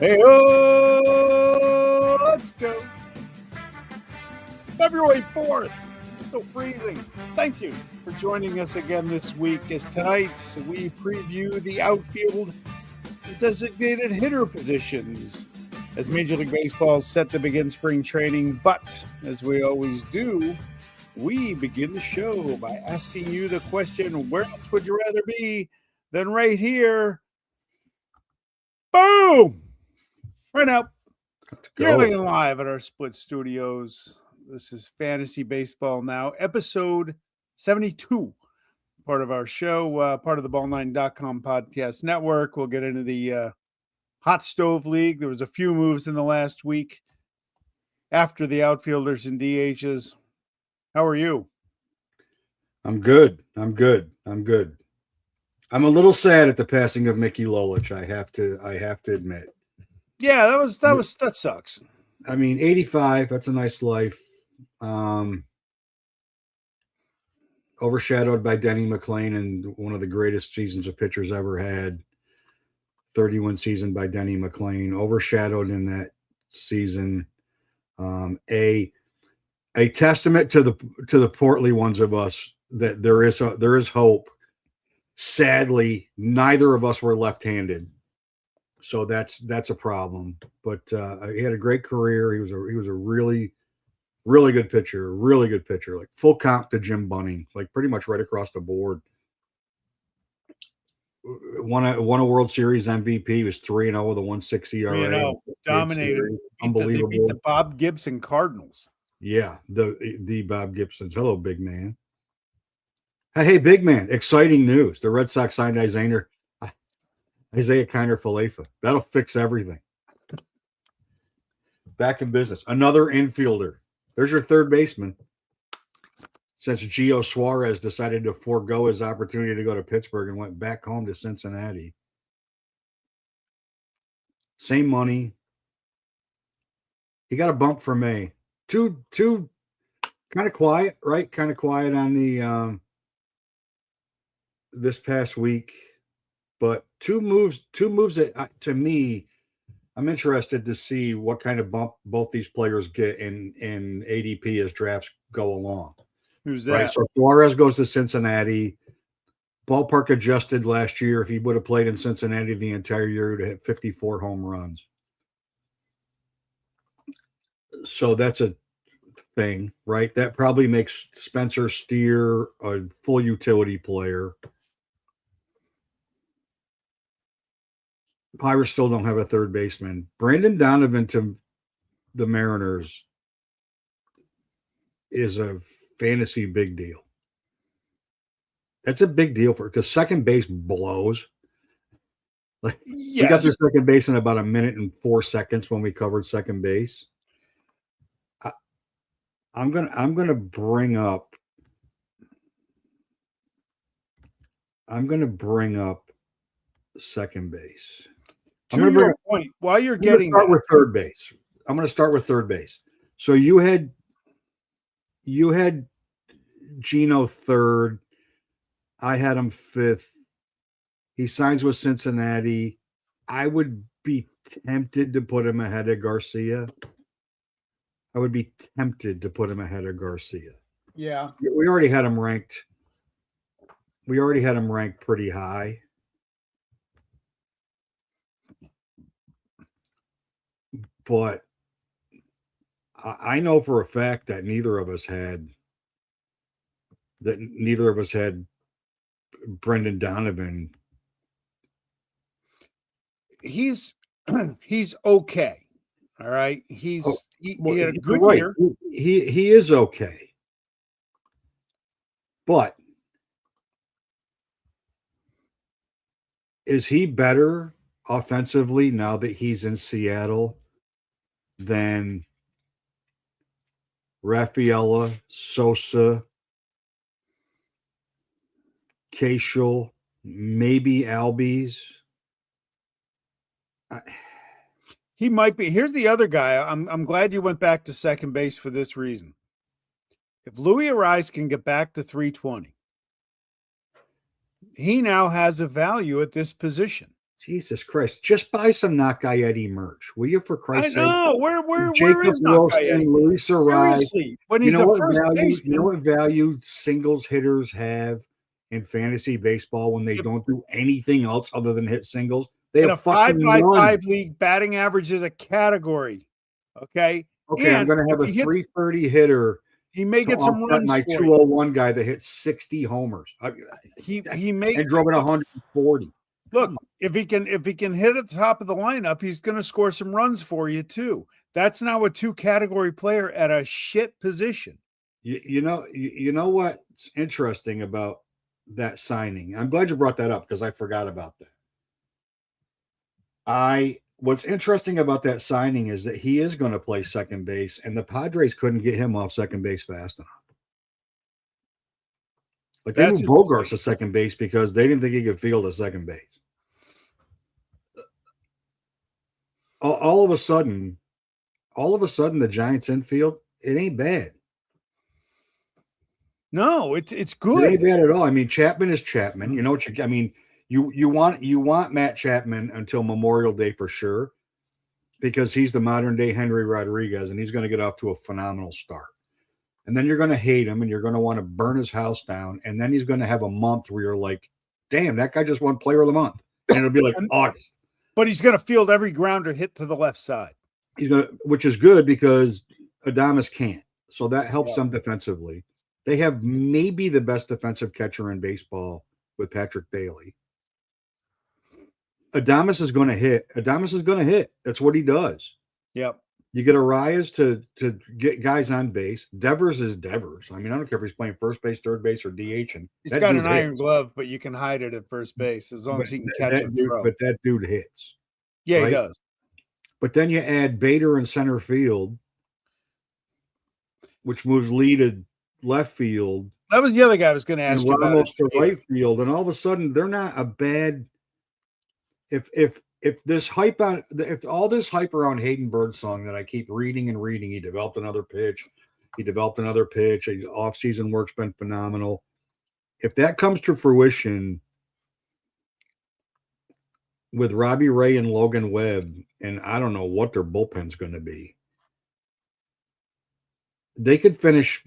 Hey, let's go. February 4th, still freezing. Thank you for joining us again this week as tonight we preview the outfield and designated hitter positions as Major League Baseball is set to begin spring training. But as we always do, we begin the show by asking you the question, where else would you rather be than right here? Boom! Right now, you're looking live at our split studios. This is Fantasy Baseball Now, episode 72, part of our show, part of the Ball9.com podcast network. We'll get into the Hot Stove League. There was a few moves in the last week after the outfielders and DHs. How are you? I'm good. I'm a little sad at the passing of Mickey Lolich. I have to admit. Yeah, that sucks. I mean, 85, that's a nice life. Overshadowed by Denny McLain and one of the greatest seasons a pitcher's ever had. 31 season by Denny McLain. Overshadowed in that season. A testament to the portly ones of us that there is hope. Sadly, neither of us were left-handed. So that's a problem, but he had a great career. He was a really good pitcher, like full comp to Jim Bunning, like pretty much right across the board. Won a World Series MVP. He was 3-0 with a 1.6 ERA. Dominated. Unbelievable. They beat the Bob Gibson Cardinals. Yeah, the Bob Gibsons. Hello, big man. Hey, big man! Exciting news: the Red Sox signed Isaiah Kiner-Falefa. That'll fix everything. Back in business. Another infielder. There's your third baseman. Since Gio Suarez decided to forego his opportunity to go to Pittsburgh and went back home to Cincinnati. Same money. He got a bump from May. Two kind of quiet, right? Kind of quiet on the this past week. But two moves that, to me, I'm interested to see what kind of bump both these players get in ADP as drafts go along. Who's that? Right? So Suarez goes to Cincinnati. Ballpark adjusted last year. If he would have played in Cincinnati the entire year, he would have hit 54 home runs. So that's a thing, right? That probably makes Spencer Steer a full utility player. Pirates still don't have a third baseman. Brandon Donovan to the Mariners is a fantasy big deal. That's a big deal because second base blows. Like, yes. We got to second base in about a minute and 4 seconds when we covered second base. I'm gonna bring up second base. To your point, while you're getting start with third base. I'm going to start with third base. So you had Gino third. I had him fifth. He signs with Cincinnati. I would be tempted to put him ahead of Garcia. Yeah. We already had him ranked pretty high. But I know for a fact that neither of us had Brendan Donovan. He's okay. All right. He had a good year. He is okay. But is he better offensively now that he's in Seattle than Rafaela, Sosa, Cashel, maybe Albies? He might be. Here's the other guy. I'm glad you went back to second base for this reason. If Luis Ariz can get back to 320, he now has a value at this position. Jesus Christ. Just buy some Not Guy Eddie merch, will you, for I Christ's sake? know. Where Jacob is not guy Eddie? Wilson, Luis Arai. Seriously, when You he's know a what first value? You know baseman, what value singles hitters have in fantasy baseball when they don't do anything else other than hit singles? They in have a fucking none. 5x5 league, batting average is a category. Okay. Okay, I'm And going to have if a 330 hitter he may to get some offset runs my for you. 201 guy that hit 60 homers. He may And drove it 140. look, if he can hit at the top of the lineup, he's going to score some runs for you too. That's now a 2-category player at a shit position. You know what's interesting about that signing? I'm glad you brought that up because I forgot about that. What's interesting about that signing is that he is going to play second base, and the Padres couldn't get him off second base fast enough. Like they moved Bogarts to second base because they didn't think he could field at second base. All of a sudden, the Giants infield, it ain't bad. No, it's It good. ain't bad at all. I mean, Chapman is Chapman. You know what I mean, you want Matt Chapman until Memorial Day for sure, because he's the modern day Henry Rodriguez, and he's going to get off to a phenomenal start. And then you're going to hate him, and you're going to want to burn his house down, and then he's going to have a month where you're like, damn, that guy just won Player of the Month, and it'll be like August. But he's going to field every grounder hit to the left side. Which is good because Adames can't. So that helps them defensively. They have maybe the best defensive catcher in baseball with Patrick Bailey. Adames is going to hit. That's what he does. Yep. You get Arias to get guys on base. Devers is Devers. I mean, I don't care if he's playing first base, third base, or DH. And he's got an iron glove, but you can hide it at first base as long as he can catch and throw. But that dude hits. Yeah, right? He does. But then you add Bader in center field, which moves Lee to left field. That was the other guy I was going to ask you about. To right field, and all of a sudden they're not a bad. If all this hype around Hayden Birdsong that I keep reading, he developed another pitch. Off-season work's been phenomenal. If that comes to fruition with Robbie Ray and Logan Webb, and I don't know what their bullpen's going to be, they could finish,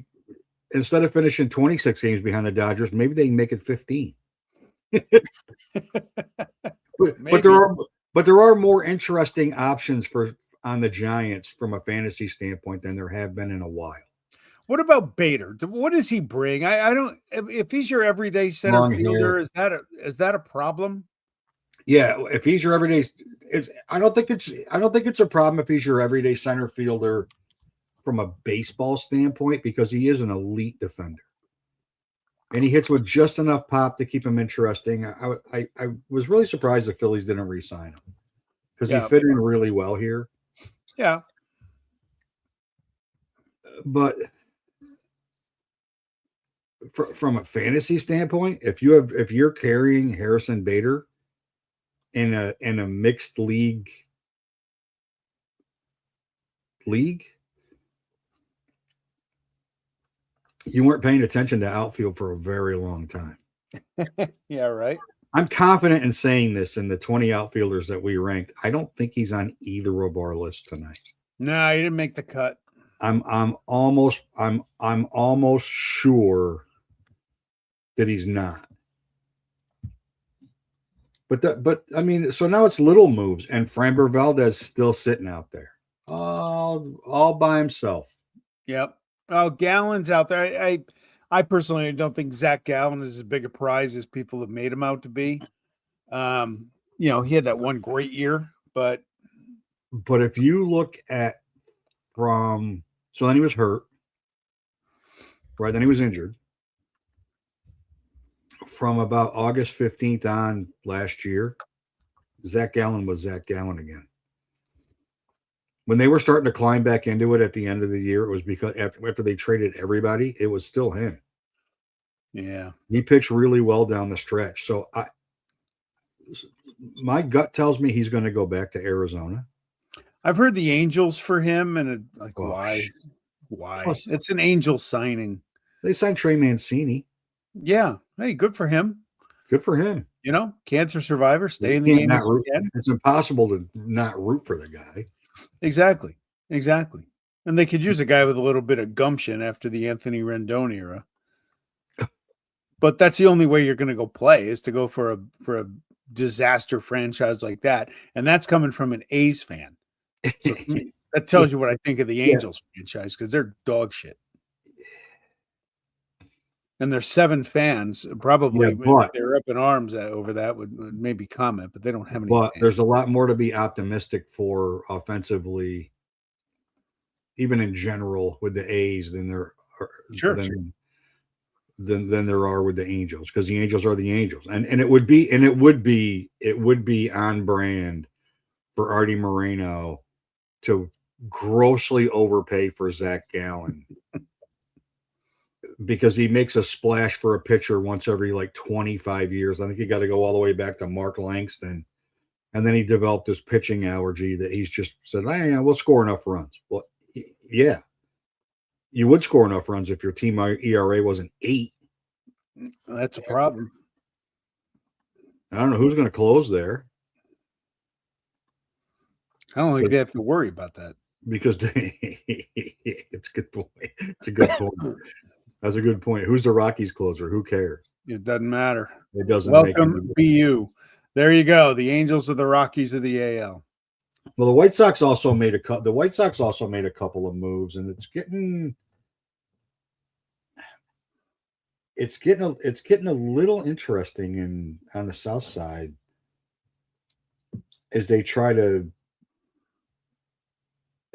instead of finishing 26 games behind the Dodgers, maybe they can make it 15. But there are more interesting options on the Giants from a fantasy standpoint than there have been in a while. What about Bader? What does he bring? I don't. If he's your everyday center fielder, is that a problem? Yeah, if he's your everyday, I don't think it's a problem if he's your everyday center fielder from a baseball standpoint, because he is an elite defender. And he hits with just enough pop to keep him interesting. I was really surprised the Phillies didn't re-sign him because he fit in really well here. Yeah. But from a fantasy standpoint, if you're carrying Harrison Bader in a mixed league, you weren't paying attention to outfield for a very long time. Yeah, right. I'm confident in saying this. In the 20 outfielders that we ranked, I don't think he's on either of our lists tonight. No, he didn't make the cut. I'm almost sure that he's not. But I mean, so now it's little moves, and Framber Valdez still sitting out there, all by himself. Yep. Oh, Gallen's out there. I personally don't think Zach Gallen is as big a prize as people have made him out to be. He had that one great year, but if you look at so then he was hurt, right? Then he was injured. From about August 15th on last year, Zach Gallen was Zach Gallen again. When they were starting to climb back into it at the end of the year, it was because after they traded everybody, it was still him. Yeah. He pitched really well down the stretch. So my gut tells me he's going to go back to Arizona. I've heard the Angels for him, and why? Plus, it's an Angel signing. They signed Trey Mancini. Yeah. Hey, good for him. Good for him. cancer survivor, stay You in the can't game if not you root. can. It's impossible to not root for the guy. Exactly. And they could use a guy with a little bit of gumption after the Anthony Rendon era. But that's the only way you're going to go play is to go for a disaster franchise like that, and that's coming from an A's fan. So to me, that tells you what I think of the Angels franchise because they're dog shit. And there's 7 fans. Probably if they're up in arms over that would maybe comment, but they don't have any. But fans. there's a lot more to be optimistic for offensively, even in general, with the A's than there are than there are with the Angels, because the Angels are the Angels, and it would be on brand for Artie Moreno to grossly overpay for Zach Gallen. Because he makes a splash for a pitcher once every 25 years. I think you got to go all the way back to Mark Langston. And then he developed this pitching allergy that he's just said, hey, we'll score enough runs. Well, yeah. You would score enough runs if your team ERA wasn't 8. That's a problem. I don't know who's going to close there. I don't think they have to worry about that. Because it's a good point. It's a good point. That's a good point. Who's the Rockies closer? Who cares? It doesn't matter. It doesn't. Welcome, BU. There you go. The Angels are the Rockies of the AL. Well, the White Sox also made a couple of moves, and it's getting a little interesting on the South Side as they try to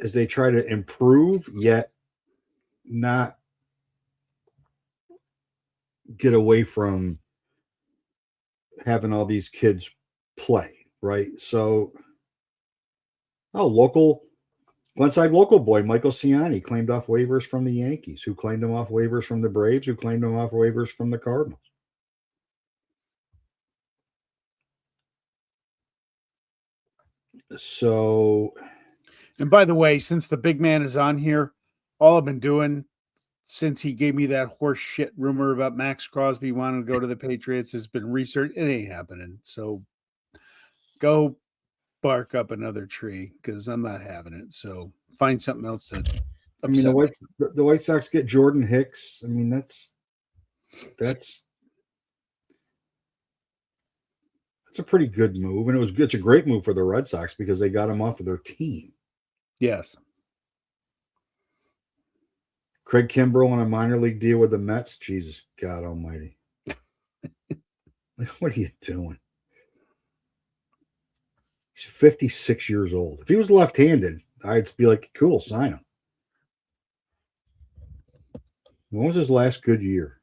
improve, yet not get away from having all these kids play, right? So, Glenside local boy Michael Ciani claimed off waivers from the Yankees, who claimed him off waivers from the Braves, who claimed him off waivers from the Cardinals. So, and by the way, since the big man is on here, all I've been doing since he gave me that horse shit rumor about Max Crosby wanting to go to the Patriots has been research. It ain't happening. So go bark up another tree because I'm not having it. So find something else to upset. I mean, the White Sox get Jordan Hicks. I mean, that's a pretty good move, and it's a great move for the Red Sox because they got him off of their team. Yes. Craig Kimbrell on a minor league deal with the Mets. Jesus God Almighty! What are you doing? He's 56 years old. If he was left-handed, I'd be like, cool, sign him. When was his last good year?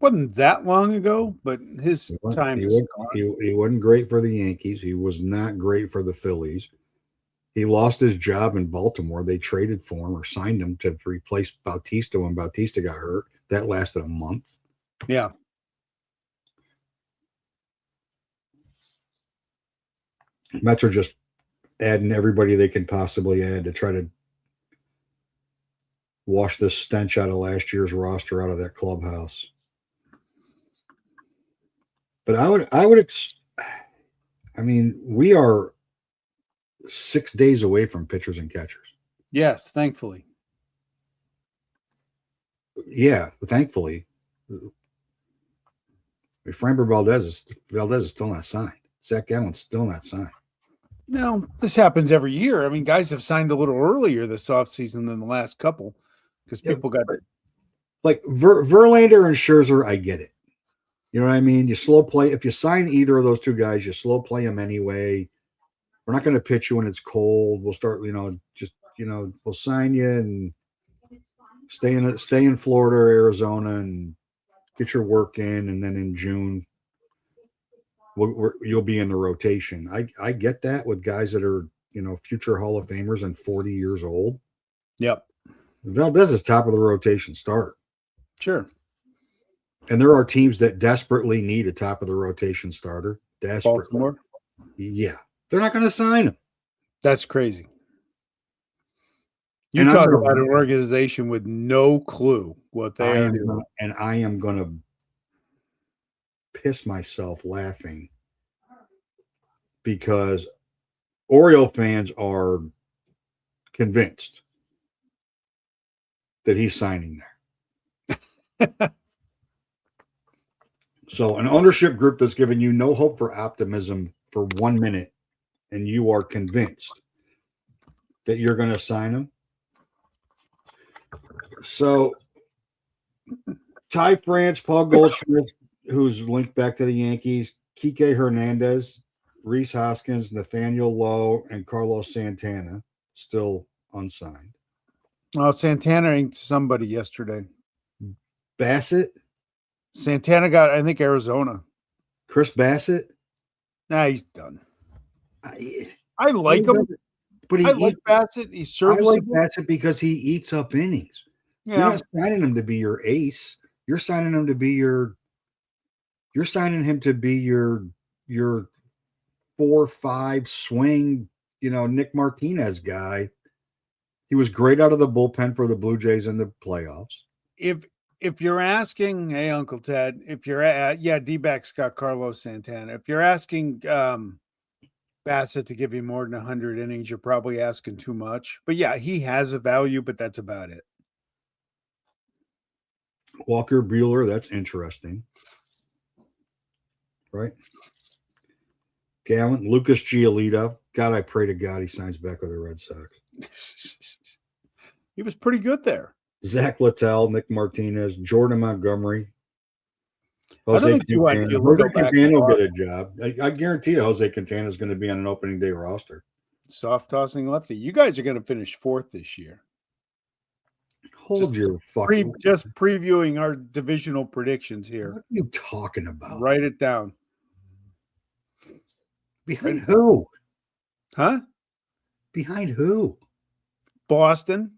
Wasn't that long ago, but his time is gone. He wasn't great for the Yankees. He was not great for the Phillies. He lost his job in Baltimore. They traded for him or signed him to replace Bautista when Bautista got hurt. That lasted a month. Yeah. Mets are just adding everybody they can possibly add to try to wash the stench out of last year's roster out of that clubhouse. But we are 6 days away from pitchers and catchers. Yes, thankfully. Yeah, thankfully. Framber Valdez is still not signed. Zach Gallen's still not signed. No, this happens every year. I mean, guys have signed a little earlier this offseason than the last couple because people got like Verlander and Scherzer. I get it. You know what I mean? You slow play. If you sign either of those two guys, you slow play them anyway. We're not going to pitch you when it's cold. We'll start, we'll sign you and stay in Florida or Arizona and get your work in. And then in June, you'll be in the rotation. I get that with guys that are, future Hall of Famers and 40 years old. Yep. Valdez is top of the rotation starter. Sure. And there are teams that desperately need a top of the rotation starter. Desperately. Baltimore? Yeah. They're not going to sign him. That's crazy. You talk about an organization with no clue what they are doing. And I am going to piss myself laughing because Oriole fans are convinced that he's signing there. So an ownership group that's given you no hope for optimism for 1 minute, and you are convinced that you're going to sign him. So Ty France, Paul Goldschmidt, who's linked back to the Yankees, Kike Hernandez, Reese Hoskins, Nathaniel Lowe, and Carlos Santana still unsigned. Well, Santana inked somebody yesterday. Bassett? Santana got, I think, Arizona. Chris Bassett? Nah, he's done. I like him. But I like Bassett. He's serviceable. I like Bassett because he eats up innings. Yeah. You're not signing him to be your ace. You're signing him to be your 4-5 swing, Nick Martinez guy. He was great out of the bullpen for the Blue Jays in the playoffs. If you're asking, hey, Uncle Ted, if you're D-backs got Carlos Santana. If you're asking Bassett to give you more than 100 innings, you're probably asking too much. But yeah, he has a value, but that's about it. Walker Buehler, that's interesting. Right? Gallen, Lucas Giolito. God, I pray to God he signs back with the Red Sox. He was pretty good there. Zach Littell, Nick Martinez, Jordan Montgomery. Jose Quintana will get a job. I guarantee you Jose Quintana is going to be on an opening day roster. Soft tossing lefty. You guys are going to finish 4th this year. Just previewing our divisional predictions here. What are you talking about? Write it down. Behind who? Huh? Behind who? Boston.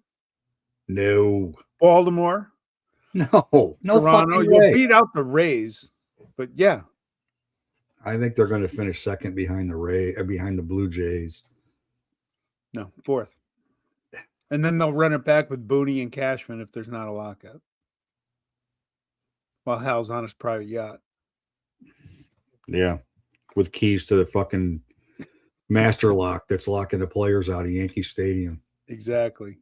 No. Baltimore. No. Toronto. You'll beat out the Rays, but yeah. I think they're going to finish second behind the Blue Jays. No, 4th. And then they'll run it back with Booney and Cashman if there's not a lockout. While Hal's on his private yacht. Yeah. With keys to the fucking master lock that's locking the players out of Yankee Stadium. Exactly.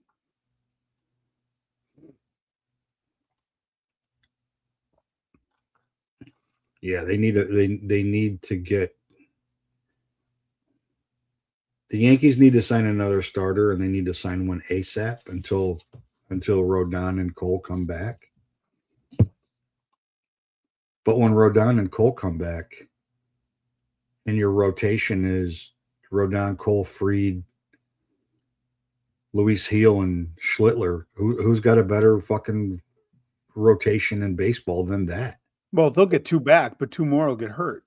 Yeah, they need to get the Yankees need to sign another starter, and they need to sign one ASAP until Rodon and Cole come back. But when Rodon and Cole come back, and your rotation is Rodon, Cole, Fried, Luis Heel, and Schlittler, who's got a better fucking rotation in baseball than that? Well, they'll get 2 back, but 2 more will get hurt.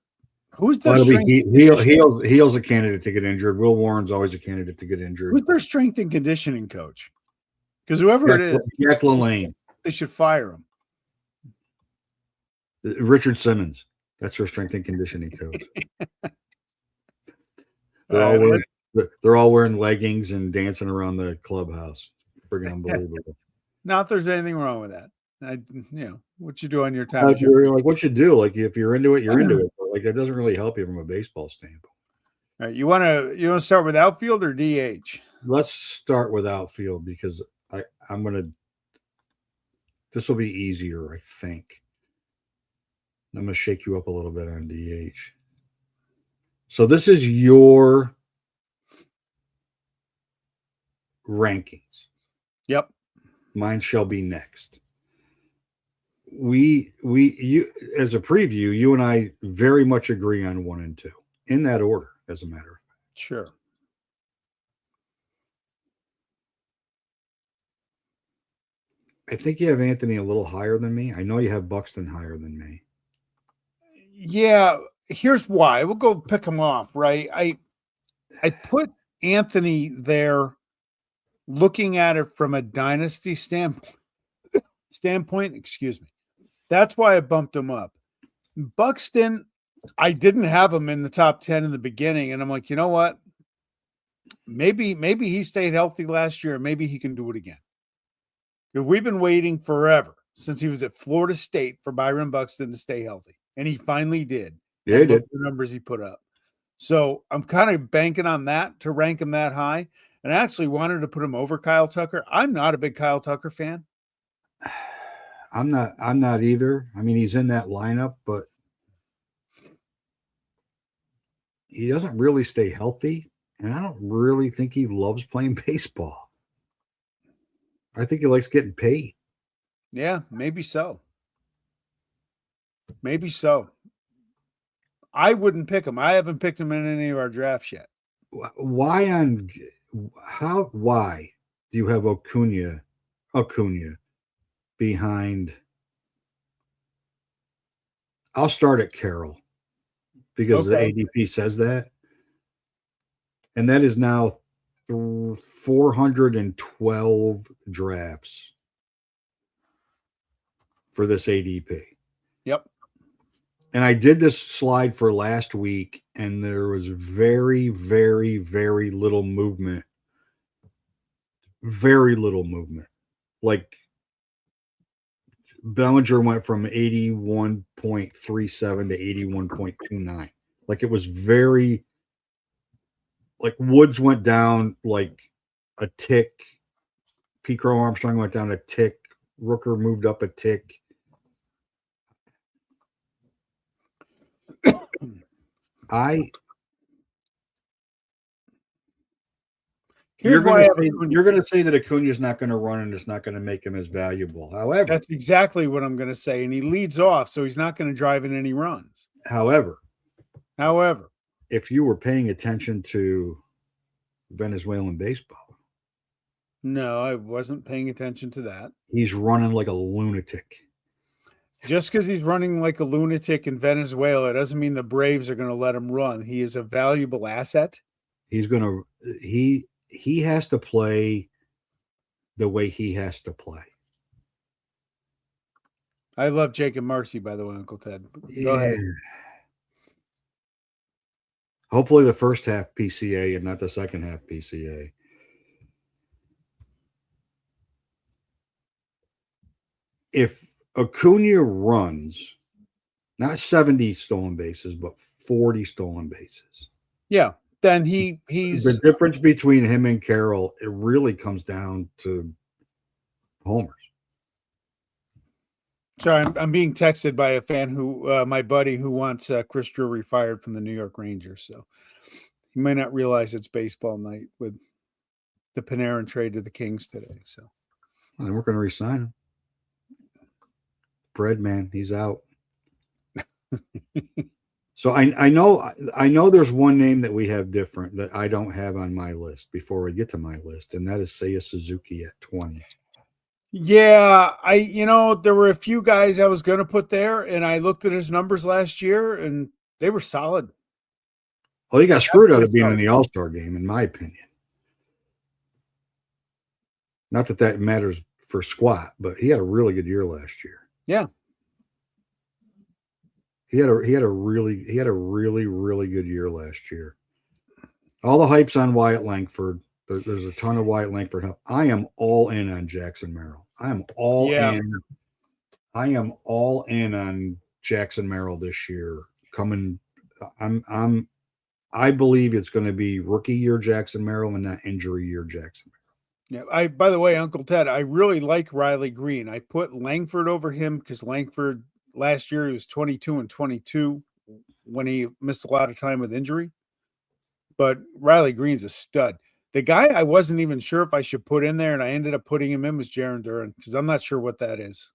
Who's their Heel's a candidate to get injured. Will Warren's always a candidate to get injured. Who's their strength and conditioning coach? Because whoever it is, Jack LaLanne. They should fire him. Richard Simmons. That's their strength and conditioning coach. They're all wearing leggings and dancing around the clubhouse. Friggin' unbelievable. Not if there's anything wrong with that. What you do on your time. Like what you do. Like if you're into it, you're into it. But like it doesn't really help you from a baseball standpoint. All right, you want to start with outfield or DH? Let's start with outfield because this will be easier, I think. I'm going to shake you up a little bit on DH. So this is your rankings. Yep. Mine shall be next. You as a preview, you and I very much agree on 1 and 2 in that order, as a matter of fact. Sure. I think you have Anthony a little higher than me. I know you have Buxton higher than me. Yeah, here's why. We'll go pick them off, right? I put Anthony there looking at it from a dynasty standpoint, excuse me. That's why I bumped him up. Buxton, I didn't have him in the top 10 in the beginning, and I'm like, you know what? Maybe he stayed healthy last year, and maybe he can do it again. We've been waiting forever since he was at Florida State for Byron Buxton to stay healthy. and he finally did. Yeah, And he look did. at the numbers he put up. So I'm kind of banking on that to rank him that high. And I actually wanted to put him over Kyle Tucker. I'm not a big Kyle Tucker fan. I'm not either. I mean, he's in that lineup, but he doesn't really stay healthy. And I don't really think he loves playing baseball. I think he likes getting paid. Yeah, maybe so. Maybe so. I wouldn't pick him. I haven't picked him in any of our drafts yet. Why do you have Acuna behind? I'll start at Carroll because the ADP says that. And that is now 412 drafts for this ADP. Yep. And I did this slide for last week, and there was very, very, very little movement. Very little movement. Like Bellinger went from 81.37 to 81.29. Like it was very, like Woods went down like a tick. P. Crow Armstrong went down a tick. Rooker moved up a tick. You're going to say that Acuna's not going to run and it's not going to make him as valuable. However, that's exactly what I'm going to say. And he leads off, so he's not going to drive in any runs. However, if you were paying attention to Venezuelan baseball, no, I wasn't paying attention to that. He's running like a lunatic. Just because he's running like a lunatic in Venezuela doesn't mean the Braves are going to let him run. He is a valuable asset. He has to play the way he has to play. I love Jacob Marcy, by the way, Uncle Ted. Go ahead. Hopefully the first half PCA and not the second half PCA. If Acuna runs, not 70 stolen bases, but 40 stolen bases. Yeah. Then he's the difference between him and Carroll, it really comes down to homers. Sorry, I'm being texted by a fan who, my buddy, who wants Chris Drury fired from the New York Rangers. So you may not realize it's baseball night with the Panarin trade to the Kings today. So well, we're going to resign him. Breadman, he's out. So I know there's one name that we have different that I don't have on my list before we get to my list, and that is Seiya Suzuki at 20. Yeah, there were a few guys I was going to put there, and I looked at his numbers last year, and they were solid. Well, he got screwed out of being in the All-Star game, in my opinion. Not that matters for squat, but he had a really good year last year. Yeah. He had a really good year last year. All the hype's on Wyatt Langford. There's a ton of Wyatt Langford help. I am all in on Jackson Merrill. I am all in on Jackson Merrill this year. I believe it's going to be rookie year Jackson Merrill and not injury year Jackson Merrill. Yeah. By the way, Uncle Ted, I really like Riley Green. I put Langford over him because Langford last year he was 22 and 22 when he missed a lot of time with injury. But Riley Green's a stud. The guy I wasn't even sure if I should put in there, and I ended up putting him in, was Jarren Duran, because I'm not sure what that is.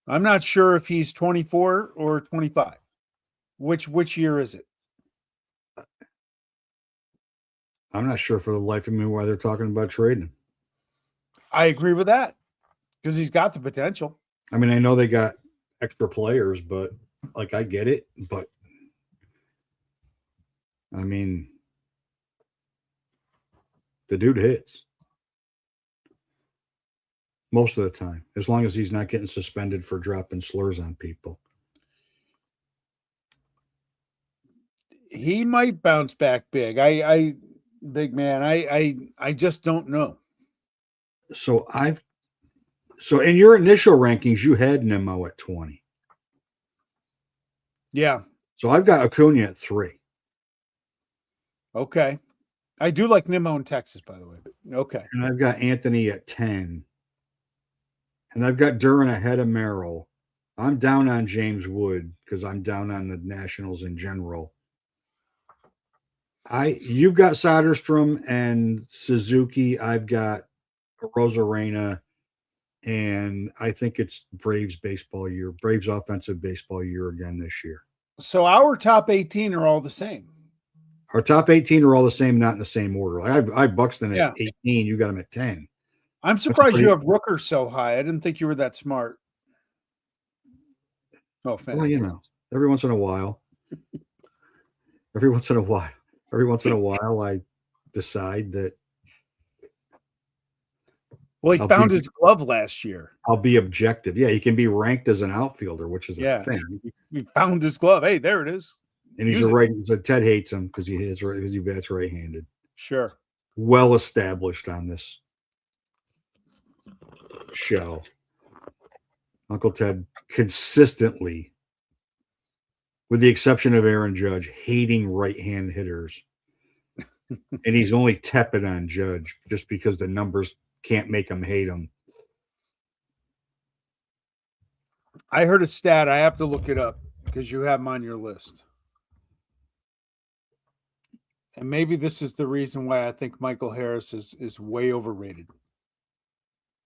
I'm not sure if he's 24 or 25. Which year is it? I'm not sure for the life of me why they're talking about trading him. I agree with that because he's got the potential. I mean, I know they got extra players, but I get it. But I mean, the dude hits most of the time, as long as he's not getting suspended for dropping slurs on people. He might bounce back big. Big man. I just don't know. So So in your initial rankings, you had Nimmo at 20. Yeah. So I've got Acuna at 3. Okay. I do like Nimmo in Texas, by the way. Okay. And I've got Anthony at 10. And I've got Duran ahead of Merrill. I'm down on James Wood because I'm down on the Nationals in general. You've got Soderstrom and Suzuki. I've got Rosarena, and I think it's Braves baseball year, Braves offensive baseball year again this year. So our top 18 are all the same. Our top 18 are all the same, not in the same order. I have Buxton at 18. You got him at 10. I'm surprised you have Rooker so high. I didn't think you were that smart. No offense. Well, you know, every once in a while, I decide that. Well, he found his glove last year. I'll be objective. Yeah, he can be ranked as an outfielder, which is a thing. He found his glove. Hey, there it is. And he's right. So Ted hates him because he bats right-handed. Sure. Well established on this show. Uncle Ted consistently, with the exception of Aaron Judge, hating right-hand hitters. And he's only tepid on Judge just because the numbers can't make him hate him. I heard a stat. I have to look it up because you have him on your list. And maybe this is the reason why I think Michael Harris is way overrated.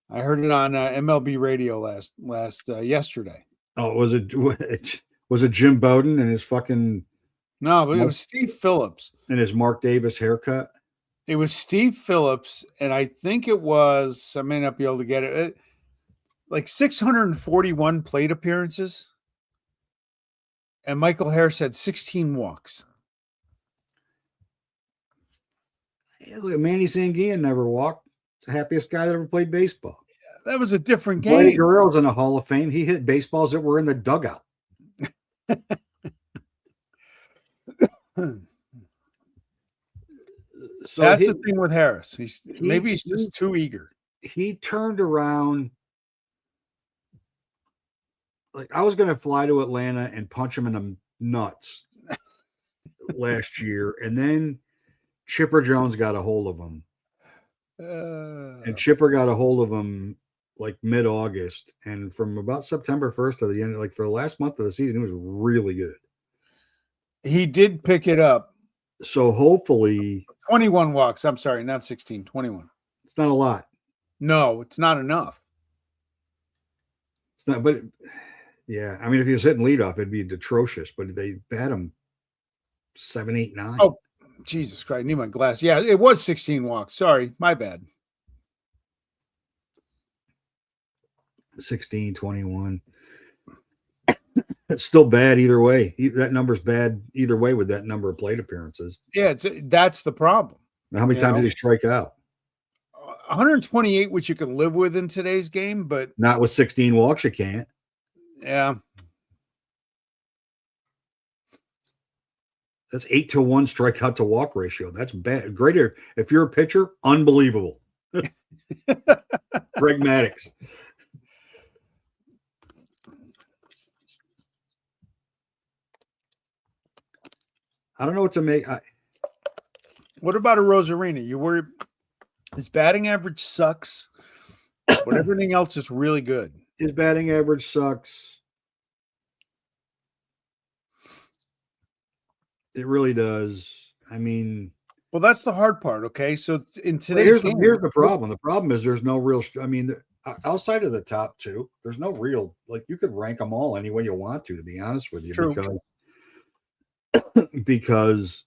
I heard it on MLB radio yesterday. Oh, was it Jim Bowden and his fucking? No, but it was Steve Phillips and his Mark Davis haircut. It was Steve Phillips, and I think it was. I may not be able to get it. Like 641 plate appearances, and Michael Harris had 16 walks. Hey, look, Manny Sanguillen never walked. He's the happiest guy that ever played baseball. That was a different game. Vladdy Guerrero's in the Hall of Fame. He hit baseballs that were in the dugout. So that's the thing with Harris. He's just too eager. He turned around. Like I was going to fly to Atlanta and punch him in the nuts last year, and then Chipper Jones got a hold of him. And Chipper got a hold of him like mid-August, and from about September 1st to the end, like for the last month of the season, he was really good. He did pick it up. So hopefully 21 walks. I'm sorry, not 16, 21. It's not a lot. No, it's not enough. It's not, but yeah, I mean, if he was hitting leadoff, it'd be atrocious, but they bat him 7, 8, 9. Oh, Jesus Christ, I need my glass. Yeah, it was 16 walks. Sorry, my bad. 16, 21. It's still bad either way. That number's bad either way with that number of plate appearances. Yeah, that's the problem. Now, how many times did he strike out? 128, which you can live with in today's game, but not with 16 walks, you can't. Yeah. That's 8-1 strikeout to walk ratio. That's bad. Greater if you're a pitcher, unbelievable. Greg Maddux. I don't know what to make. What about a Rosarena? You worry his batting average sucks, but everything else is really good. His batting average sucks. It really does. I mean, well, that's the hard part. Okay, so in today's game, here's the problem. The problem is there's no real. I mean, outside of the top two, there's no real. Like you could rank them all any way you want to be honest with you. True. Because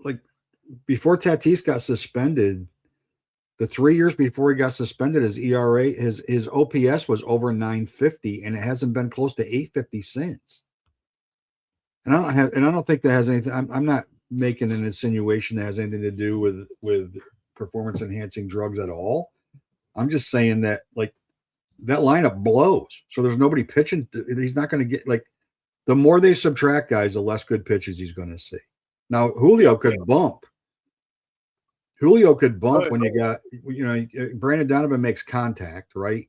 like before Tatis got suspended, the 3 years before he got suspended, his ERA, his OPS was over 950, and it hasn't been close to 850 since. And I don't think that has anything. I'm not making an insinuation that has anything to do with performance enhancing drugs at all. I'm just saying that like that lineup blows. So there's nobody pitching. He's not going to get like the more they subtract guys, the less good pitches he's going to see. Now Julio could bump. Julio could bump when you got, Brandon Donovan makes contact, right?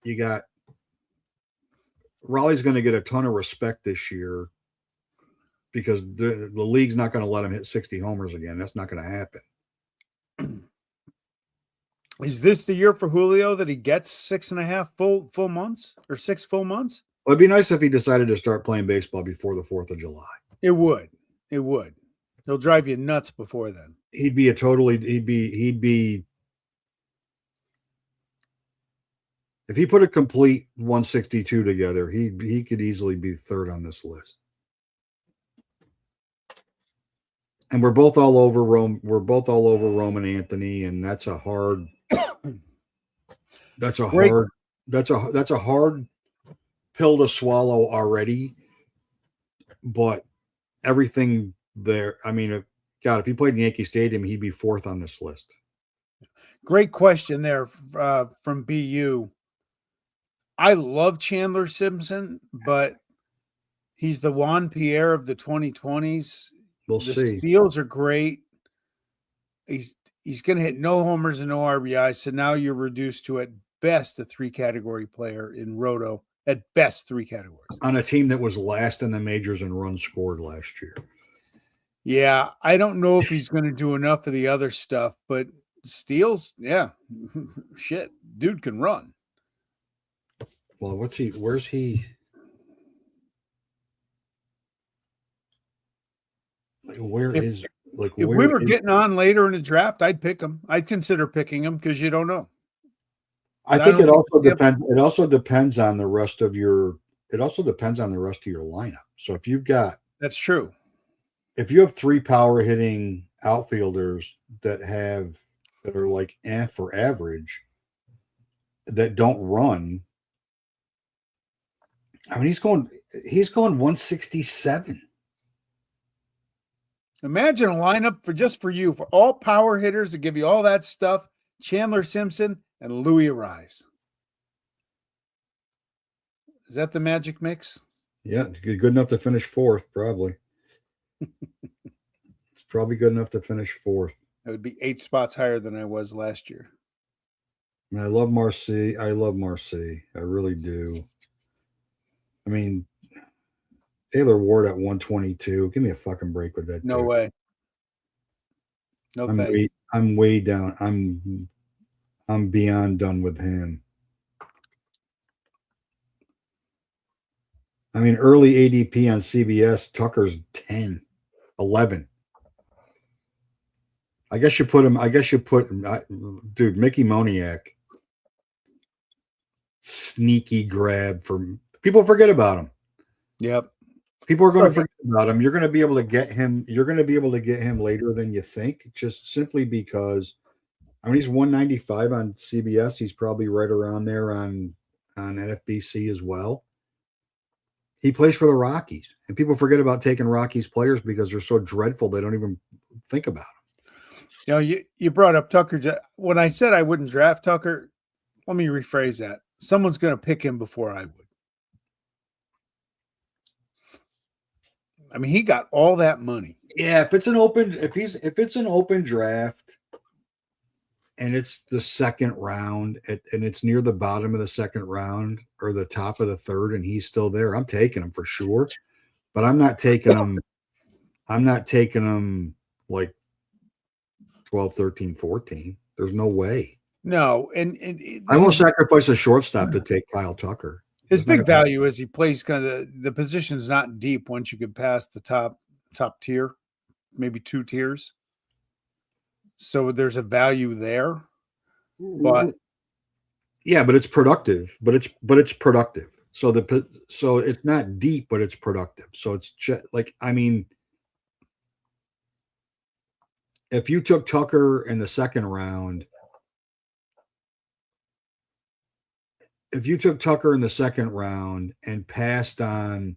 You got Raleigh's going to get a ton of respect this year because the league's not going to let him hit 60 homers again. That's not going to happen. Is this the year for Julio that he gets 6.5 full months or 6 full months? Well, it'd be nice if he decided to start playing baseball before the 4th of July. It would. He'll drive you nuts before then. He'd be if he put a complete 162 together, he could easily be third on this list. And we're both all over Roman Anthony, and that's a hard pill to swallow already. But everything there, I mean, if he played in Yankee Stadium, he'd be 4th on this list. Great question there from BU. I love Chandler Simpson, but he's the Juan Pierre of the 2020s. We'll see. Steals are great. He's going to hit no homers and no RBIs, so now you're reduced to, at best, a 3-category player in Roto. At best, 3 categories. On a team that was last in the majors in runs scored last year. Yeah, I don't know if he's going to do enough of the other stuff, but steals, yeah. Shit, dude can run. Well, where's he? If we were getting on later in the draft, I'd pick him. I'd consider picking him because you don't know. I think it also depends. It also depends on the rest of your. It also depends on the rest of your lineup. So if you've got, that's true. If you have 3 power hitting outfielders that are like for average, that don't run. I mean, he's going 167. Imagine a lineup for all power hitters to give you all that stuff. Chandler Simpson and Louis Arise. Is that the magic mix? Yeah, good enough to finish 4th, probably. It's probably good enough to finish 4th. That would be 8 spots higher than I was last year. I love Marcy. I really do. I mean, Taylor Ward at 122. Give me a fucking break with that. No way. No thanks. I'm way down. I'm beyond done with him. I mean, early ADP on CBS, Tucker's 10, 11. Dude, Mickey Moniak. Sneaky grab from people forget about him. Yep. People are going to forget about him. You're going to be able to get him. You're going to be able to get him later than you think, just simply because. I mean, he's 195 on CBS. He's probably right around there on NFBC as well. He plays for the Rockies, and people forget about taking Rockies players because they're so dreadful they don't even think about them. You brought up Tucker. When I said I wouldn't draft Tucker, let me rephrase that. Someone's going to pick him before I would. I mean, he got all that money. Yeah, if it's an open draft and it's the second round and it's near the bottom of the second round or the top of the third and he's still there, I'm taking him for sure. But I'm not taking him. I'm not taking him like 12, 13, 14. There's no way. No, and I won't sacrifice a shortstop to take Kyle Tucker. His big value is he plays kind of the position is not deep once you get past the top tier, maybe 2 tiers. So there's a value there, but it's productive. But it's productive. So it's not deep, but it's productive. So it's just like, I mean, if you took Tucker in the second round. If you took Tucker in the second round and passed on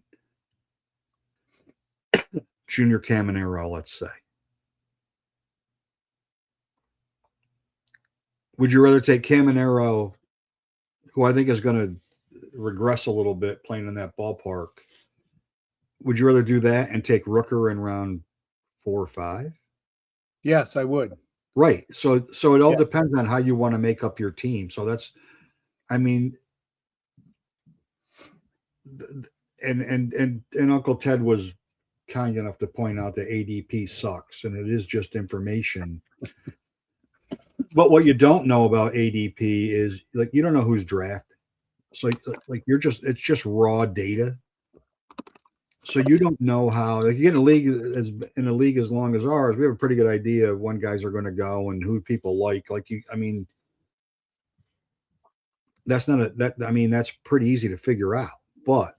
Junior Caminero, let's say, would you rather take Caminero, who I think is going to regress a little bit playing in that ballpark? Would you rather do that and take Rooker in round 4 or 5? Yes, I would. Right. So it all Yeah. depends on how you want to make up your team. So that's, I mean, and Uncle Ted was kind enough to point out that ADP sucks and it is just information. But what you don't know about ADP is like you don't know who's drafted. So like it's just raw data. So you don't know how like you get in a league as long as ours, we have a pretty good idea of when guys are going to go and who people like. Like I mean, that's that's pretty easy to figure out. But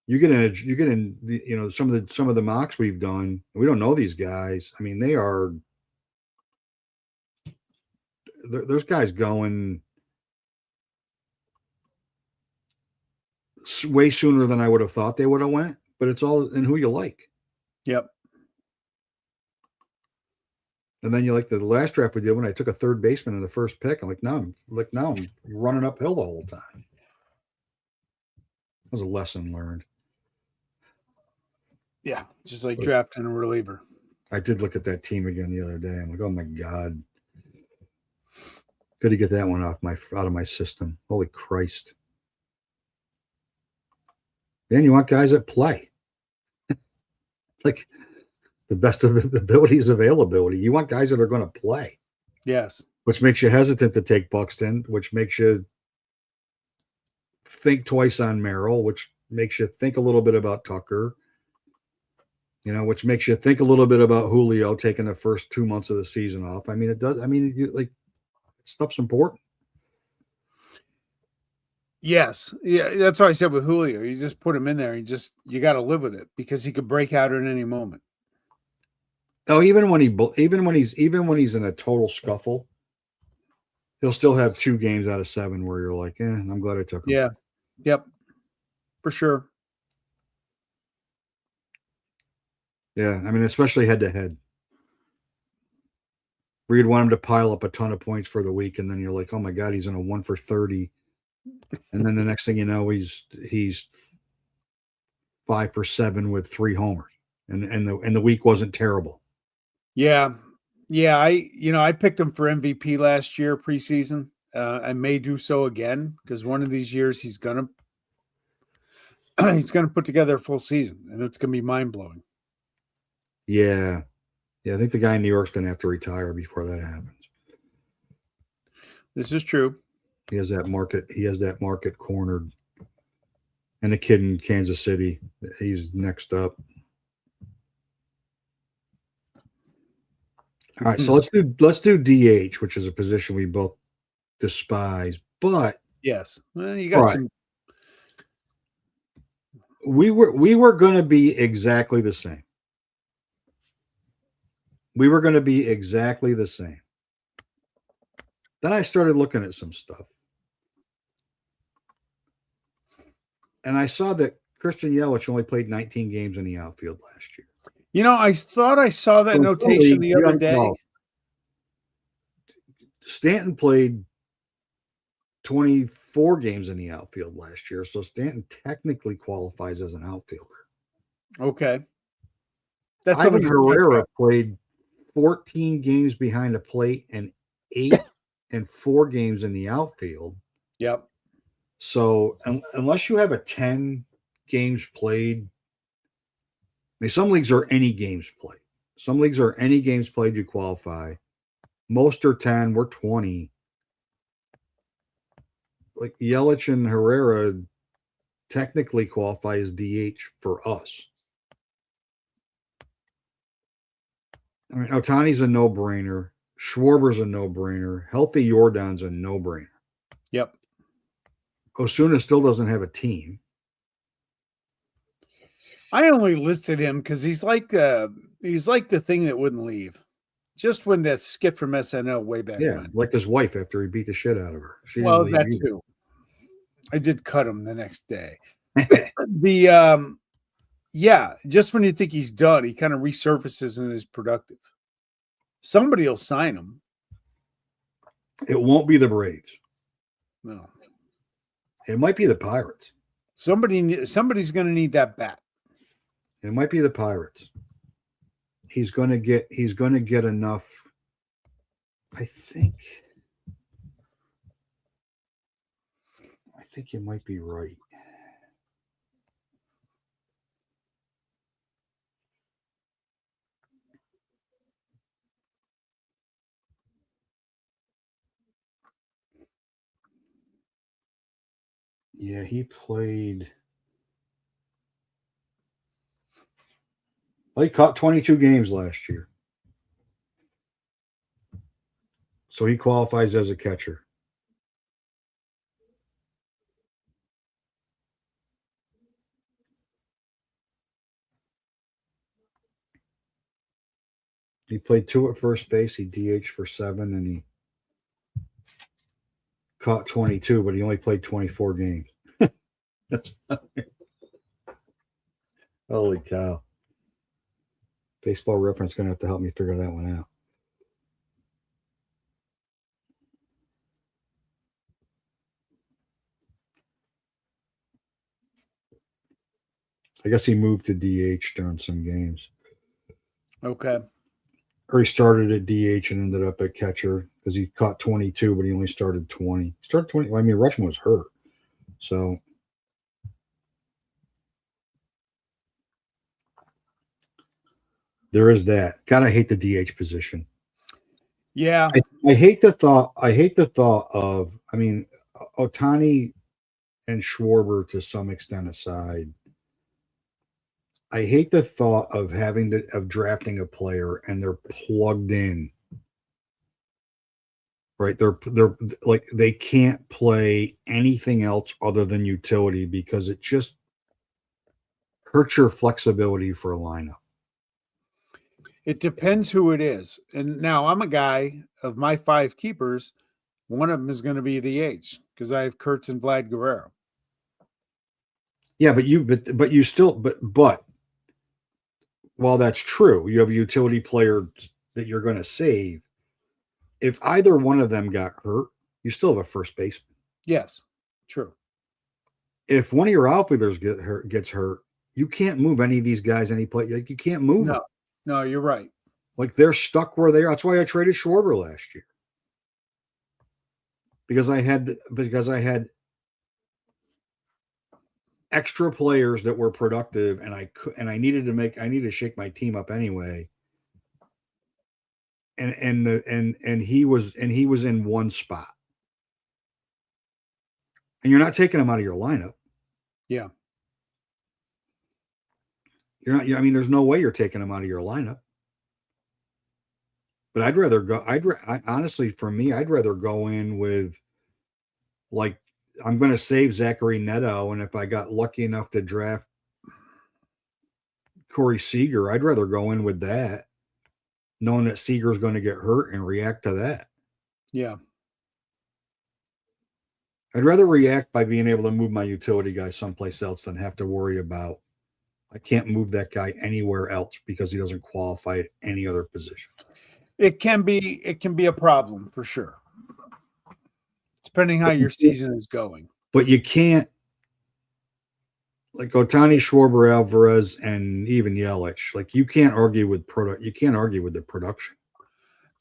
you get in some of the mocks we've done. We don't know these guys. I mean, there's guys going way sooner than I would have thought they would have went. But it's all in who you like. Yep. And then you like the last draft we did when I took a third baseman in the first pick. I'm like, now I'm running uphill the whole time. That was a lesson learned. Yeah, just like drafting a reliever. I did look at that team again the other day. I'm like, oh my God. Got to get that one out of my system. Holy Christ. Man, you want guys that play. Like the best of the abilities availability. You want guys that are going to play. Yes. Which makes you hesitant to take Buxton, which makes you think twice on Merrill, which makes you think a little bit about Tucker, which makes you think a little bit about Julio taking the first 2 months of the season off. I mean, it does. I mean, stuff's important. Yes. Yeah. That's what I said with Julio. You just put him in there. You got to live with it because he could break out at any moment. Oh, even when he's in a total scuffle, he'll still have 2 games out of 7 where you're like, I'm glad I took him. Yeah. Yep. For sure. Yeah. I mean, especially head to head. Where you'd want him to pile up a ton of points for the week, and then you're like, oh my God, he's in a 1 for 30. And then the next thing you know, he's 5 for 7 with 3 homers. And the week wasn't terrible. Yeah. Yeah. I picked him for MVP last year, preseason. I may do so again because one of these years he's gonna put together a full season, and it's gonna be mind blowing. Yeah. Yeah, I think the guy in New York's going to have to retire before that happens. This is true. He has that market cornered. And the kid in Kansas City, he's next up. All right, so let's do DH, which is a position we both despise. But yes, well, you got some. We were going to be exactly the same. We were going to be exactly the same. Then I started looking at some stuff. And I saw that Christian Yelich only played 19 games in the outfield last year. I thought I saw that notation the other day. Stanton played 24 games in the outfield last year. So Stanton technically qualifies as an outfielder. Okay. That's Ivan Herrera played 14 games behind the plate and 8 and 4 games in the outfield. Yep. So unless you have a 10 games played, I mean, some leagues are any games played. Some leagues are any games played, you qualify. Most are 10, we're 20. Like Yelich and Herrera technically qualify as DH for us. I mean, Ohtani's a no-brainer. Schwarber's a no-brainer. Healthy Jordan's a no-brainer. Yep. Osuna still doesn't have a team. I only listed him because he's like the thing that wouldn't leave. Just when that skit from SNL way back when. Like his wife after he beat the shit out of her. That too. I did cut him the next day. Just when you think he's done, he kind of resurfaces and is productive. Somebody will sign him. It won't be the Braves. No. It might be the Pirates. Somebody's going to need that bat. It might be the Pirates. He's going to get enough I think you might be right. Yeah, he played. Well, he caught 22 games last year. So he qualifies as a catcher. He played 2 at first base. He DH for 7, and he caught 22, but he only played 24 games. That's holy cow. Baseball Reference going to have to help me figure that one out. I guess he moved to DH during some games. Okay. Or he started at DH and ended up at catcher because he caught 22, but he only started 20. He started 20. I mean, Rushman was hurt. So there is that. God, I hate the DH position. Yeah. I hate the thought. I hate the thought of, I mean, Ohtani and Schwarber to some extent aside. I hate the thought of of drafting a player and they're plugged in. Right? They're like they can't play anything else other than utility because it just hurts your flexibility for a lineup. It depends who it is. And now I'm a guy of my 5 keepers. One of them is going to be the H because I have Kurtz and Vlad Guerrero. Yeah, but you still but while that's true, you have a utility player that you're going to save. If either one of them got hurt, you still have a first baseman. Yes, true. If one of your outfielders gets hurt, you can't move any of these guys any place. Like you can't move them. No, you're right. Like they're stuck where they are. That's why I traded Schwarber last year. Because I had extra players that were productive and I needed to shake my team up anyway. And he was in one spot. And you're not taking him out of your lineup. Yeah. You're not. I mean, there's no way you're taking him out of your lineup. But I'd rather go. Honestly, for me, I'd rather go in with, like, I'm going to save Zachary Neto, and if I got lucky enough to draft Corey Seager, I'd rather go in with that, knowing that Seager's going to get hurt and react to that. Yeah. I'd rather react by being able to move my utility guy someplace else than have to worry about I can't move that guy anywhere else because he doesn't qualify at any other position. It can be a problem for sure. Depending how your season is going. But you can't, like Ohtani, Schwarber, Alvarez, and even Yelich, like you can't argue with you can't argue with the production.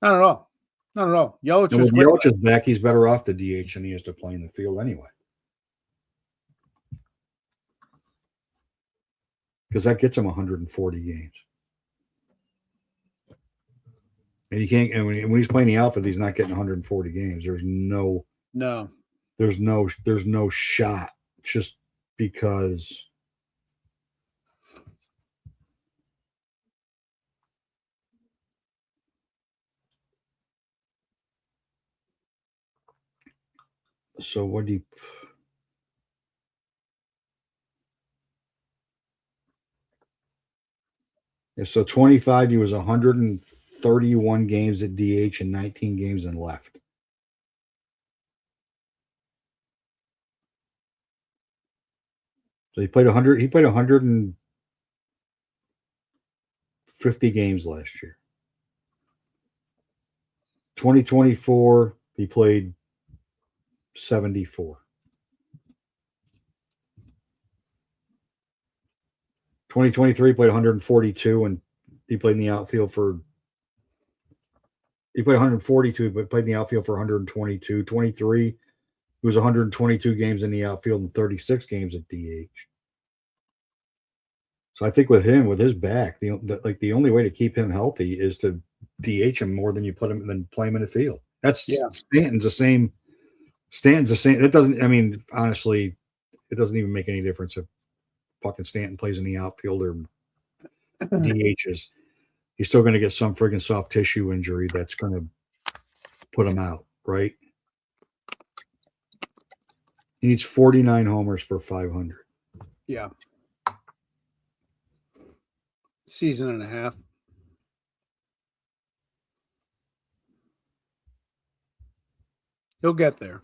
Not at all. Not at all. Yelich was great. Yelich is back. He's better off the DH than he is to play in the field anyway. Because that gets him 140 games. And he can't. And when he's playing the outfield, he's not getting 140 games. There's no shot. Just because. So what do you? Yeah, so 25, he was 131 games at DH and 19 games in left. So he played 100. He played 150 games last year. 2024, he played 74. 2023 played 142, and he played in the outfield for He played 142, but played in the outfield for 122. 23, he was 122 games in the outfield and 36 games at DH. So I think with him, with his back, the only way to keep him healthy is to DH him more than play him in the field. That's Stanton's the same. That doesn't. I mean, honestly, it doesn't even make any difference if fucking Stanton plays in the outfield or DHs. He's still going to get some friggin' soft tissue injury that's going to put him out, right? He needs 49 homers for 500. Yeah. Season and a half. He'll get there.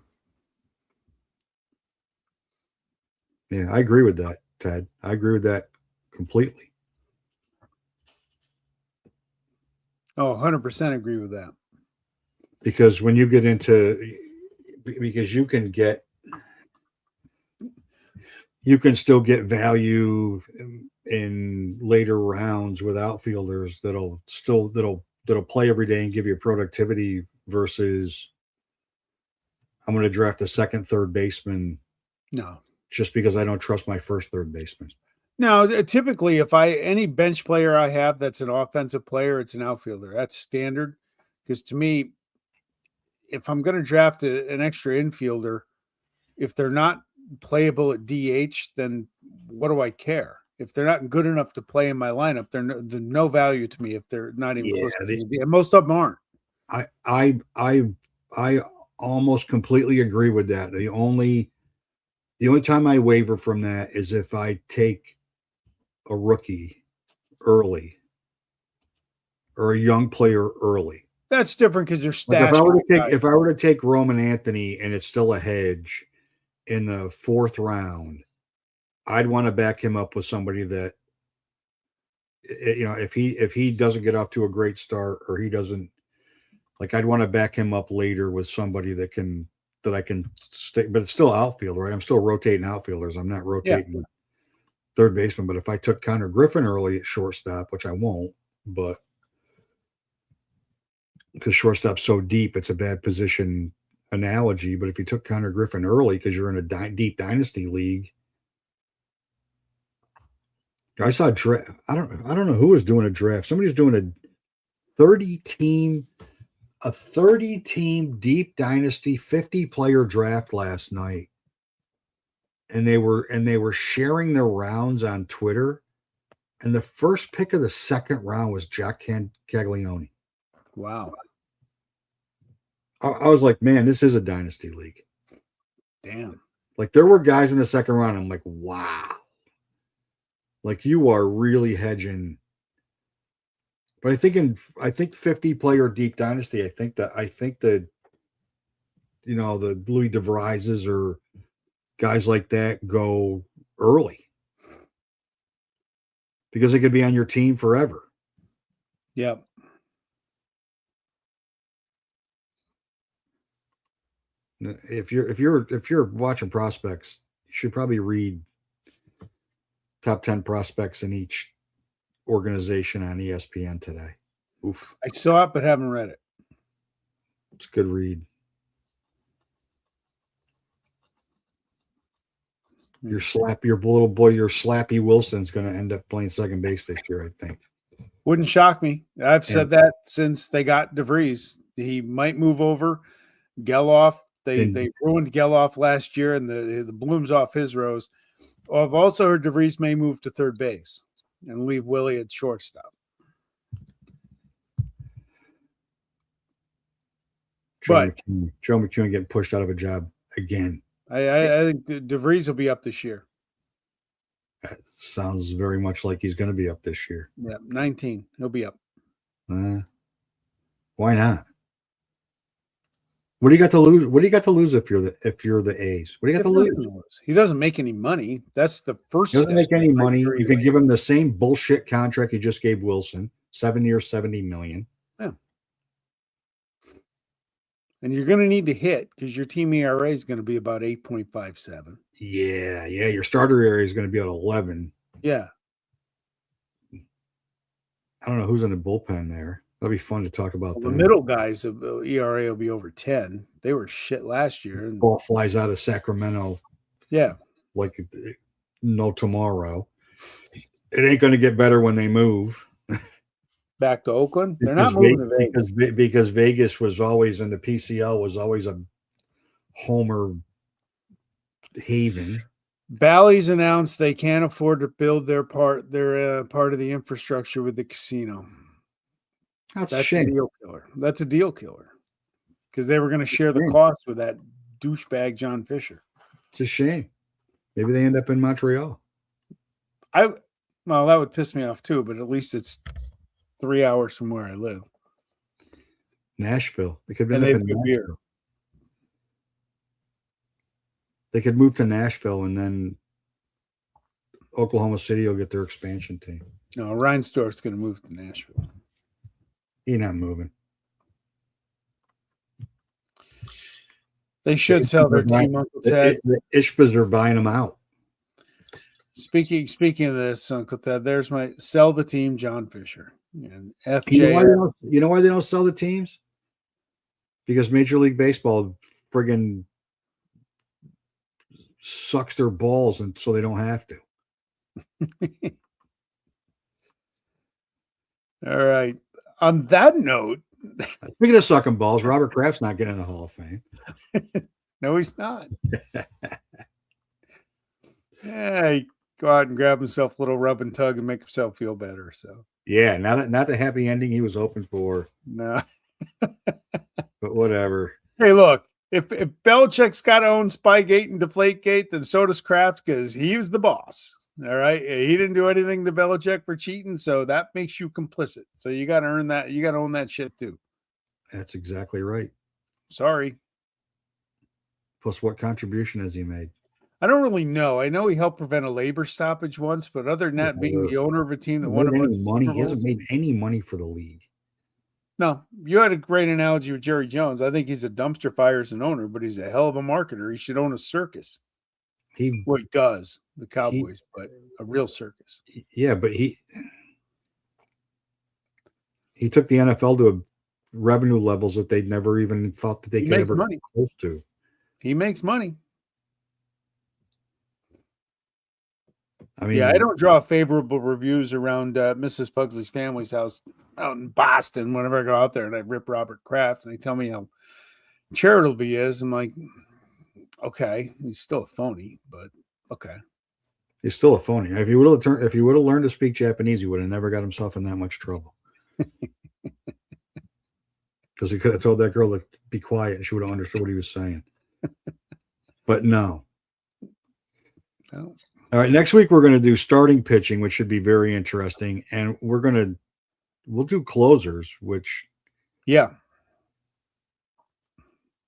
Yeah, I agree with that, Ted. I agree with that completely. Oh, 100% agree with that. Because when you get into, because you can still get value in later rounds with outfielders that'll play every day and give you productivity versus I'm going to draft a second, third baseman. No, just because I don't trust my first, third baseman. No, typically if any bench player I have that's an offensive player, it's an outfielder. That's standard. Because to me, if I'm going to draft an extra infielder, if they're not playable at DH, then what do I care? If they're not good enough to play in my lineup, they're no value to me if they're not even close to the DH. Most of them aren't. I almost completely agree with that. The only time I waver from that is if I take a rookie early or a young player early. That's different because you're stashing. Like if I were to take Roman Anthony and it's still a hedge in the fourth round, I'd want to back him up with somebody that, if he doesn't get off to a great start or he doesn't, like, I'd want to back him up later with somebody that I can stay, but it's still outfield, right? I'm still rotating outfielders. I'm not rotating third baseman. But if I took Connor Griffin early at shortstop, which I won't, but because shortstop's so deep, it's a bad position analogy. But if you took Connor Griffin early because you're in a deep dynasty league, I saw a draft. I don't know who was doing a draft. Somebody's doing a 30-team deep dynasty 50-player draft last night. And they were sharing their rounds on Twitter. And the first pick of the second round was Jack Caglione. Wow. I was like, man, this is a dynasty league. Damn. Like, there were guys in the second round. I'm like, wow. Like, you are really hedging. But I think 50-player deep dynasty, I think the Louis DeVrises or guys like that go early because they could be on your team forever. Yep. If you're watching prospects, you should probably read top 10 prospects in each organization on ESPN today. Oof. I saw it but haven't read it. It's a good read. Your little boy, your Slappy Wilson's going to end up playing second base this year, I think. Wouldn't shock me. I've said that since they got DeVries. He might move over. Geloff, they ruined Geloff last year, and the bloom's off his rose. I've also heard DeVries may move to third base and leave Willie at shortstop. Joe McEwen getting pushed out of a job again. I think DeVries will be up this year. That sounds very much like he's going to be up this year. Yeah, 19. He'll be up. Why not? What do you got to lose? What do you got to lose if you're the A's? What do you got to lose? He doesn't make any money. That's the first. He doesn't make any money. You can give him the same bullshit contract you just gave Wilson, 7 years, $70 million. Yeah. And you're going to need to hit because your team ERA is going to be about 8.57. Yeah. Your starter area is going to be at 11. Yeah. I don't know who's in the bullpen there. That'll be fun to talk about. Well, the middle guys of ERA will be over 10. They were shit last year. And ball flies out of Sacramento. Yeah. Like no tomorrow. It ain't going to get better when they move. Back to Oakland? They're not moving to Vegas. Because Vegas was always, and the PCL was always a homer haven. Bally's announced they can't afford to build their part of the infrastructure with the casino. That's a shame. A deal killer. That's a deal killer. Because they were going to share the cost with that douchebag John Fisher. It's a shame. Maybe they end up in Montreal. Well, that would piss me off too, but at least it's 3 hours from where I live. Nashville. They could end up in Nashville. Beer. They could move to Nashville, and then Oklahoma City will get their expansion team. No, Reinsdorf's going to move to Nashville. He's not moving. They should sell their team, Uncle Ted. The Ishbas are buying them out. Speaking of this, Uncle Ted, there's my sell the team, John Fisher. And FJ. You know why they don't sell the teams? Because Major League Baseball friggin' sucks their balls, and so they don't have to. All right. On that note, speaking of sucking balls, Robert Kraft's not getting in the Hall of Fame. No, he's not. Yeah, he go out and grab himself a little rub and tug and make himself feel better. So yeah, not the happy ending he was hoping for. No, but whatever. Hey, look, if Belichick's got to own Spygate and Deflategate, then so does Kraft because he was the boss. All right, he didn't do anything to Belichick for cheating, so that makes you complicit. So you got to earn that. You got to own that shit too. That's exactly right. Sorry. Plus, what contribution has he made? I don't really know. I know he helped prevent a labor stoppage once, but other than that, being the owner of a team that won a bunch of money, he hasn't made any money for the league. No, you had a great analogy with Jerry Jones. I think he's a dumpster fire as an owner, but he's a hell of a marketer. He should own a circus. He does, the Cowboys, but a real circus. Yeah, but he took the NFL to revenue levels that they'd never even thought that they could ever get close to. He makes money. I mean, yeah, I don't draw favorable reviews around Mrs. Pugsley's family's house out in Boston whenever I go out there and I rip Robert Kraft and they tell me how charitable he is. I'm like, okay, he's still a phony, but okay. He's still a phony. If he would have learned to speak Japanese, he would have never got himself in that much trouble. Because he could have told that girl to be quiet and she would have understood what he was saying. But no. No. All right, next week we're going to do starting pitching, which should be very interesting, and we'll do closers, which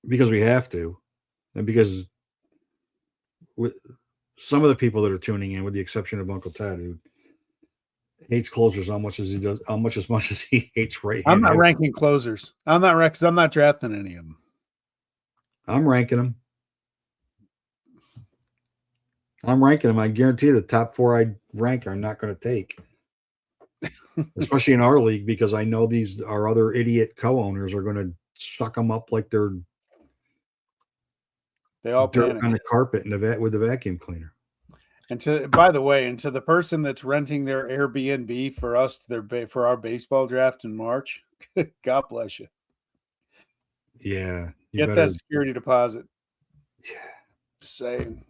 because we have to, and because with some of the people that are tuning in, with the exception of Uncle Ted, who hates closers as much as he hates right. I'm not ranking closers. I'm not drafting any of them. I'm ranking them. I guarantee the top 4 I rank are not going to take, especially in our league, because I know our other idiot co-owners are going to suck them up like they're all dirt on the carpet with the vacuum cleaner. And by the way, to the person that's renting their Airbnb for us for our baseball draft in March, God bless you. Yeah, get that security deposit. Yeah, saying.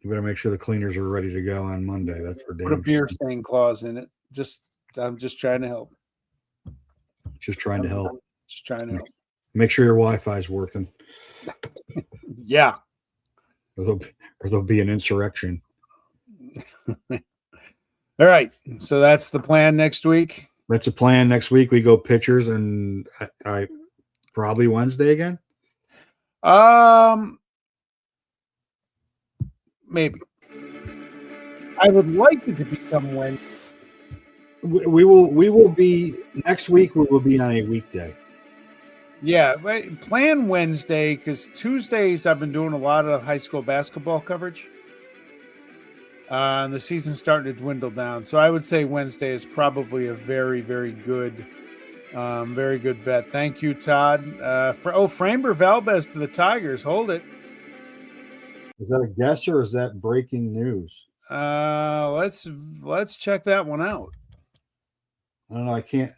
You better make sure the cleaners are ready to go on Monday. That's for damn. Put a beer stain clause in it. I'm just trying to help. Just trying to help. Make sure your Wi-Fi is working. Yeah. Or there'll be an insurrection. All right. So that's the plan next week. That's a plan next week. We go pitchers, and I probably Wednesday again. Maybe. I would like it to become Wednesday. We will be next week. We will be on a weekday. Yeah, plan Wednesday because Tuesdays I've been doing a lot of high school basketball coverage. And the season's starting to dwindle down. So I would say Wednesday is probably a very, very good Very good bet. Thank you, Todd. Framber Valdez to the Tigers. Hold it. Is that a guess or is that breaking news? Let's check that one out. I don't know. I can't.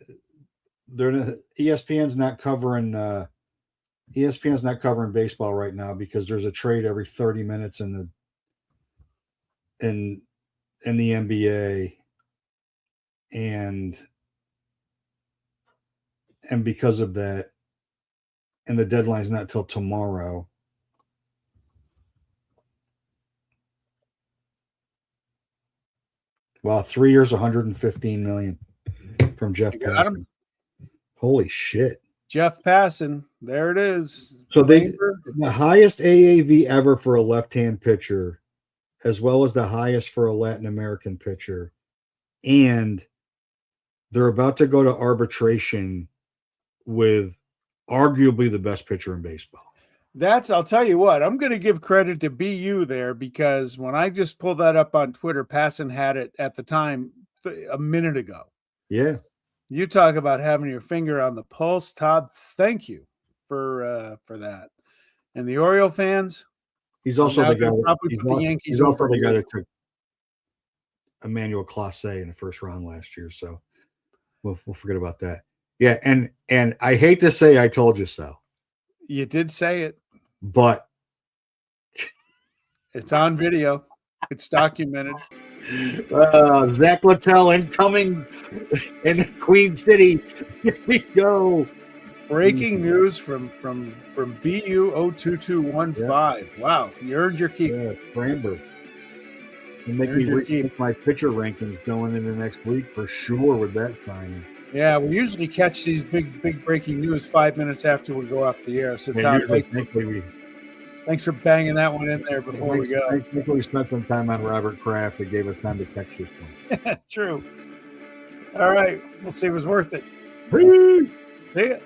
ESPN's not covering. ESPN's not covering baseball right now because there's a trade every 30 minutes in the NBA, and because of that, and the deadline's not till tomorrow. Wow, 3 years, $115 million from Jeff Passan. Holy shit. Jeff Passan. There it is. So the highest AAV ever for a left-hand pitcher, as well as the highest for a Latin American pitcher. And they're about to go to arbitration with arguably the best pitcher in baseball. I'll tell you what, I'm going to give credit to BU there, because when I just pulled that up on Twitter, Passan had it at the time a minute ago. Yeah. You talk about having your finger on the pulse, Todd. Thank you for that. And the Oriole fans. He's also the guy. Probably put the Yankees over. The guy that took Emmanuel Clase in the first round last year. So we'll forget about that. Yeah, and I hate to say I told you so. You did say it, but it's on video. It's documented. Zach Littell incoming in Queen City. Here we go. Breaking news from BU 02215. Yeah. Wow, you earned your keep. Yeah, Framber. You make me rethink my pitcher rankings going into next week for sure with that signing. Yeah, we usually catch these big breaking news 5 minutes after we go off the air. So, Tom, thanks for banging that one in there before we go. Thankfully, we spent some time on Robert Kraft. It gave us time to catch this one. True. All right. We'll see if it was worth it. See ya.